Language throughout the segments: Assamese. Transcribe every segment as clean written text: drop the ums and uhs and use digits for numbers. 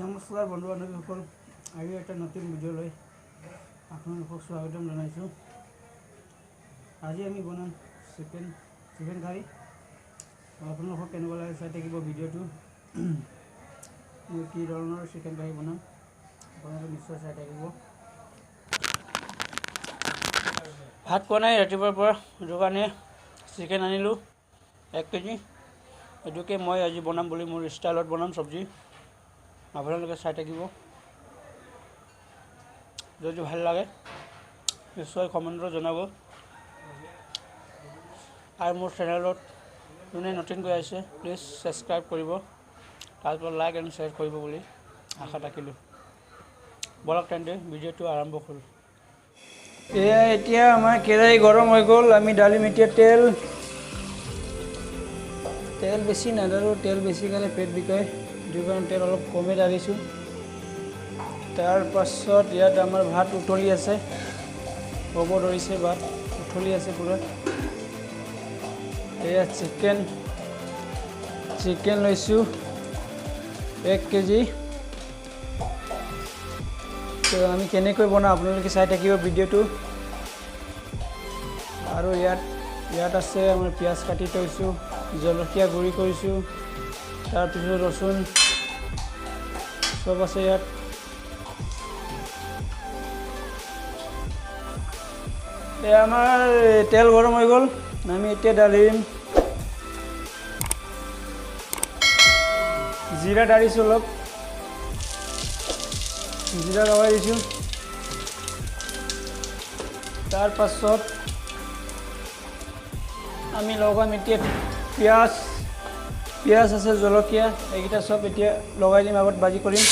নমস্কাৰ বন্ধু বান্ধৱীসকল, আজি এটা নতুন ভিডিঅ'লৈ আপোনালোকক স্বাগতম জনাইছোঁ। আজি আমি বনাম চিকেন কাৰী। আপোনালোকক কেনেকুৱা লাগে চাই থাকিব ভিডিঅ'টো। মই কি ধৰণৰ চিকেন কাৰী বনাম আপোনালোকে নিশ্চয় চাই থাকিব। ভাত খোৱা নাই ৰাতিপুৱাৰ পৰা, সেইটো কাৰণে চিকেন আনিলোঁ 1 কেজি। এইটোকে মই আজি বনাম বুলি মোৰ ষ্টাইলত বনাম চব্জি। আপোনালোকে চাই থাকিব। যদি ভাল লাগে নিশ্চয় কমেণ্টত জনাব। আৰু মোৰ চেনেলত যোনে নতুনকৈ আহিছে প্লিজ ছাবস্ক্ৰাইব কৰিব, তাৰপিছত লাইক এণ্ড শ্বেয়াৰ কৰিব বুলি আশা থাকিলোঁ। বলক তেন্তে ভিডিঅ'টো আৰম্ভ কৰোঁ। এতিয়া আমাৰ কেৰাহী গৰম হৈ গ'ল। আমি ডালিম এতিয়া তেল বেছি নাদালোঁ, তেল বেছি কাৰণে পেট বিকায়, সেইটো কাৰণে তেল অলপ কমেই ঢালিছোঁ। তাৰ পাছত ইয়াত আমাৰ ভাত উতলি আছে, হ'ব ধৰিছে, ভাত উতলি আছে পূৰা। এয়া চিকেন লৈছোঁ 1 কেজি। তো আমি কেনেকৈ বনাওঁ আপোনালোকে চাই থাকিব ভিডিঅ'টো। আৰু ইয়াত আছে আমাৰ পিঁয়াজ কাটি থৈছোঁ, জলকীয়া গুড়ি কৰিছোঁ, তাৰপিছত ৰচুন চব আছে ইয়াত। আমাৰ তেল গৰম হৈ গ'ল, আমি এতিয়া ঢালিম জিৰা, ঢালিছোঁ অলপ জিৰা লগাই দিছোঁ। তাৰ পাছত আমি লগাম এতিয়া পিঁয়াজ আছে, জলকীয়া, এইকেইটা চব এতিয়া লগাই দিম, আগত ভাজি কৰিম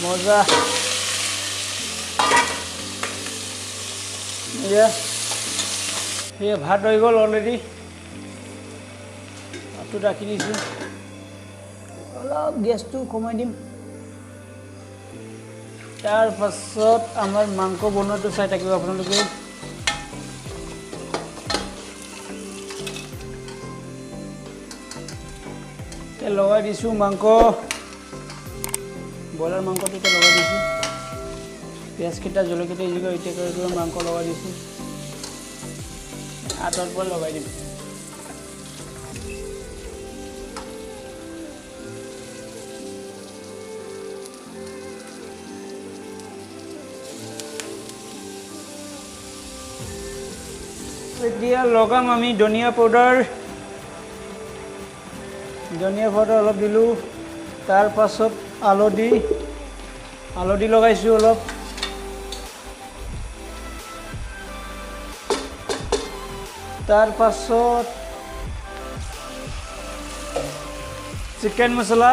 মজা। এয়া ভাত হৈ গ'ল অলৰেডি, ভাতটো ৰাখি দিছোঁ, অলপ গেছটো কমাই দিম। তাৰ পাছত আমাৰ মাংস বনোৱাটো চাই থাকিব আপোনালোকে। তেল লগাই দিছোঁ, ব্ৰইলাৰ মাংসটো এতিয়া লগাই দিছোঁ, পিঁয়াজকেইটা জলকীয়া এতিয়া কৰি মাংস লগাই দিছোঁ, হাতৰ পৰা লগাই দিম। এতিয়া লগাম আমি ধনিয়া পাউডাৰ অলপ দিলোঁ। তাৰ পাছত হালধি লগাইছোঁ অলপ। তাৰ পাছত চিকেন মছলা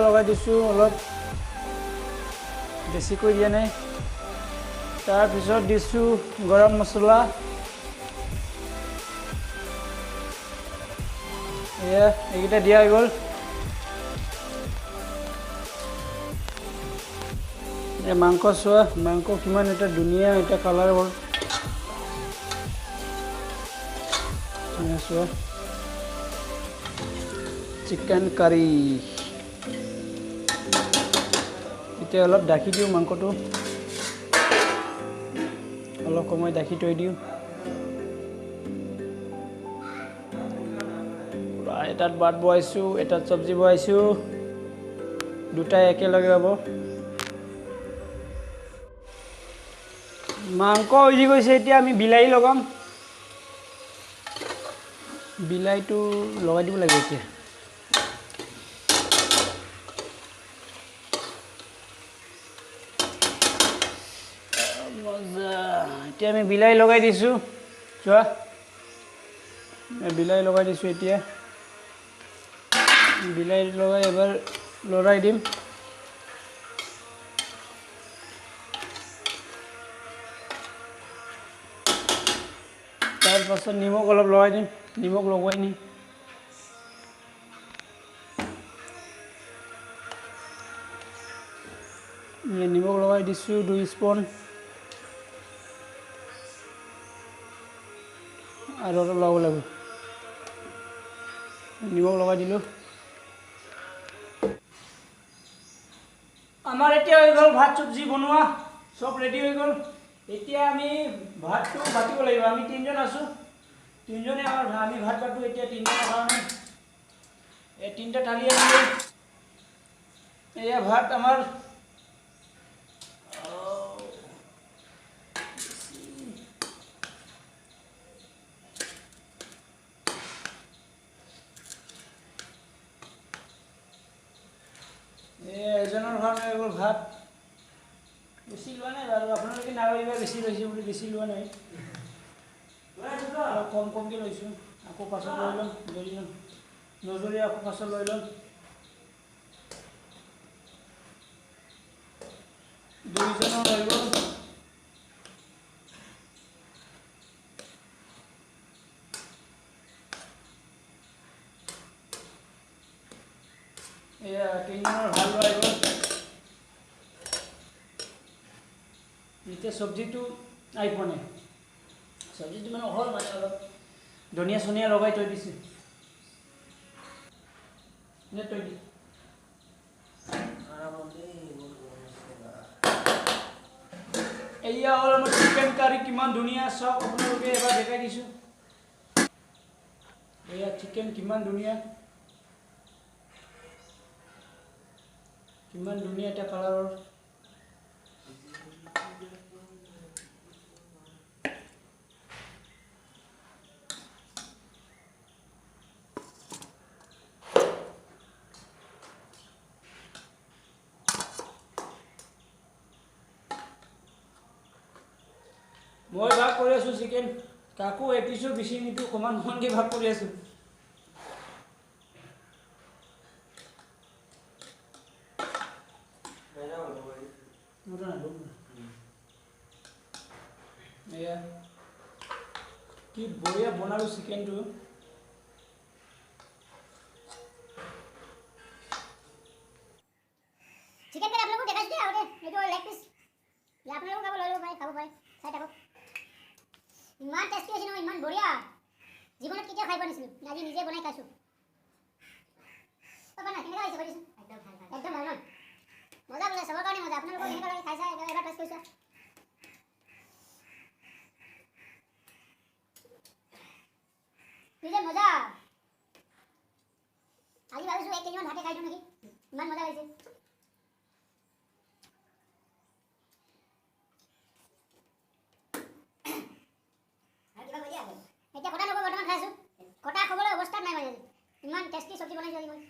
লগাই দিছোঁ, অলপ বেছিকৈ দিয়া নাই। তাৰপিছত দিছোঁ গৰম মছলা, এইকেইটা দিয়া হৈ গ'ল। মাংস চোৱা, মাংস কিমান এটা ধুনীয়া এটা কালাৰ হ'ল। চোৱা চিকেন কাৰী। এতিয়া অলপ ঢাকি দিওঁ, মাংসটো অলপ সময় ঢাকি থৈ দিওঁ। এটাত ভাত বহাইছোঁ, এটাত চব্জি বহাইছোঁ, দুটাই একেলগে হ'ব। মাংস সিজি গৈছে, এতিয়া আমি বিলাহী লগাম। বিলাহীটো লগাই দিব লাগে এতিয়া। মজা। এতিয়া আমি বিলাহী লগাই দিছোঁ, চোৱা বিলাহী লগাই দিছোঁ। এতিয়া বিলাহী লগাই এবাৰ লৰাই দিম। তাৰ পাছত নিমখ অলপ লগাই দিম, নিমখ লগোৱাই নি। নিমখ লগাই দিছোঁ 2 স্পুন, আৰু অলপ লগাব লাগিব। নিমখ লগাই দিলোঁ। আমাৰ এতিয়া হৈ গ'ল ভাত চব্জি বনোৱা চব ৰেডি হৈ গ'ল। এতিয়া আমি ভাতটো বাটিব লাগিব। আমি 3জন আছোঁ, 3জনে আমি ভাত বাটো এতিয়া 3জনৰ কাৰণে। এই 3টা থালি আনিলোঁ। এয়া ভাত আমাৰ এজনৰ কাৰণে হৈ গ'ল ভাত। বেছি লোৱা নাই বাৰু, আপোনালোকে নাভাবিব বেছি লৈছোঁ বুলি, বেছি লোৱা নাই, অলপ কমকৈ লৈছোঁ। আকৌ পাছত লৈ ল'ম, যদি নজৰি আকৌ পাছত লৈ ল'ম। 2জনৰ হৈ গ'ল। এয়া 3জনৰ ভাল লোৱা হৈ গ'ল। এতিয়া চব্জিটো আহি পোৱা নাই। চব্জিটো মানে হ'ল মানে অলপ ধনিয়া চনিয়া লগাই থৈ দিছোঁ। থৈ দি এয়া হ'ল আমাৰ চিকেন কাৰী, কিমান ধুনীয়া চাওক আপোনালোকে, এবাৰ দেখাই দিছোঁ। এয়া চিকেন কিমান ধুনীয়া, কিমান ধুনীয়া এটা কালাৰৰ। মই ভাগ কৰি আছোঁ চিকেন, কাকো এপিছো বেছি নিদিওঁ, সমান সমানকৈ ভাগ কৰি আছোঁ। এয়া কি বঢ়িয়া বনালোঁ চিকেনটো। চিকেন কাৰী আপোনালোকক দেখাইছোঁ দেই আগতে, এইটো লেগ পিচ। আপোনালোকেও খাব, লৈ ল'ব পাৰে, খাব পাৰে, চাই থাকক। ইমান টেষ্টি হৈছে নহয়, ইমান বঢ়িয়া। জীৱনত কেতিয়াও খাই পোৱা নাছিলোঁ, আজি নিজে বনাই খাইছোঁ। কেনেকুৱা হৈছে সুধিছোঁ? একদম ভাল ন? মজা বোলে, চবৰ কাৰণে মজা। আপোনালোকক কেনেকুৱা লাগে খাই চাই, এবাৰ টেষ্ট কৰিছা। বিৰাট মজা। আজি ভাবিছোঁ 1 কেজিমান ভাতে খাই দিওঁ নেকি, ইমান মজা হৈছে। এতিয়া কটা নকওঁ, বৰ্তমান খাই আছোঁ। কটা খাবলৈ অৱস্থাত নাই মানে আজি, ইমান টেষ্টি চব্জি বনাইছোঁ আজি মই।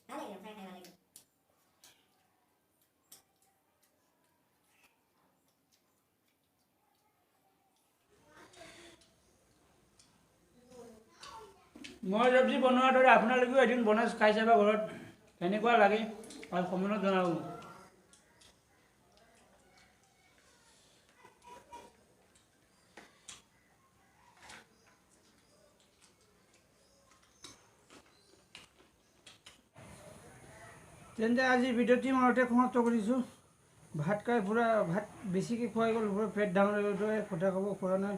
ভাল লাগিলে, খাই ভাল লাগিলে। মই চব্জি বনোৱাৰ দৰে আপোনালোকেও এদিন বনাই খাই চাব ঘৰত, কেনেকুৱা লাগে আৰু কমেণ্টত জনাব। তেন্তে আজি ভিডিঅ'টি মই সমাপ্ত কৰিছোঁ। ভাত খাই পূৰা ভাত বেছিকৈ খুৱাই গ'ল, পূৰা পেট ডাঙৰ হৈ গ'ল, কথা ক'ব পৰা নাই,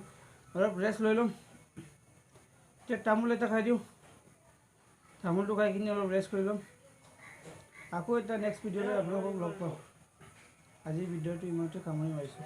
অলপ ৰেষ্ট লৈ ল'ম। এতিয়া তামোল এটা খাই দিওঁ, তামোলটো খাই কিনি অলপ ৰেষ্ট কৰি ল'ম। আকৌ এটা নেক্সট ভিডিঅ'লৈ আপোনালোকক লগ পাম। আজিৰ ভিডিঅ'টো ইমানতে সামৰণি মাৰিছোঁ।